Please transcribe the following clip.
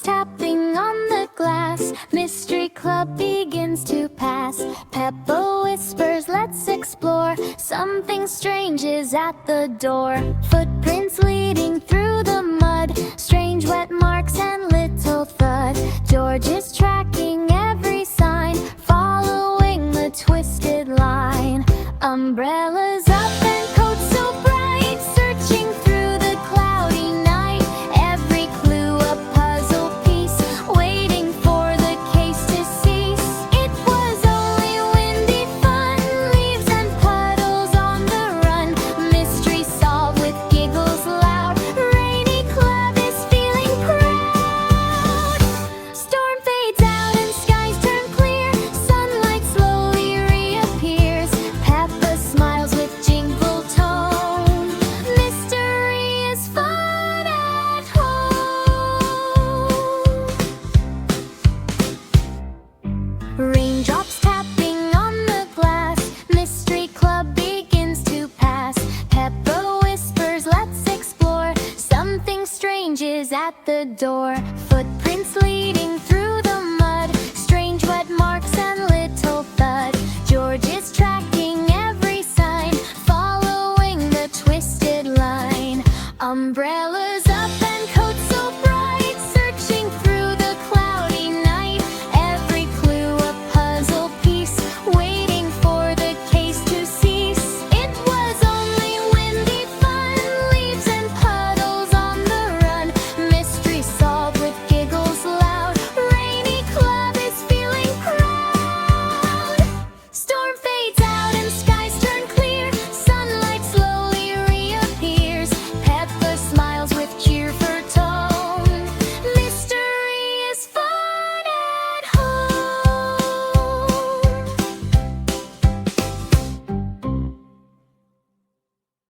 tapping on the glass. Mystery Club begins to pass. Peppa whispers, let's explore. Something strange is at the door. Footprints leading through the mud. Strange wet marks and little thud. George is tracking every sign, following the twisted line. Umbrellas up and coats so bright, searching through the cloudy night. Every clue a puzzle piece, waiting for the case to cease. It was only windy fun, leaves and puddles on the run. Mystery solved with giggles loud. Rainy Club is feeling proud. Storm fades out and skies turn clear. Sunlight slowly reappears. Peppa smiles with jingle tone. Mystery is fun at home. Raindrops tapping on the glass. Mystery Club begins to pass. Peppa whispers, let's explore. Something strange is at the door.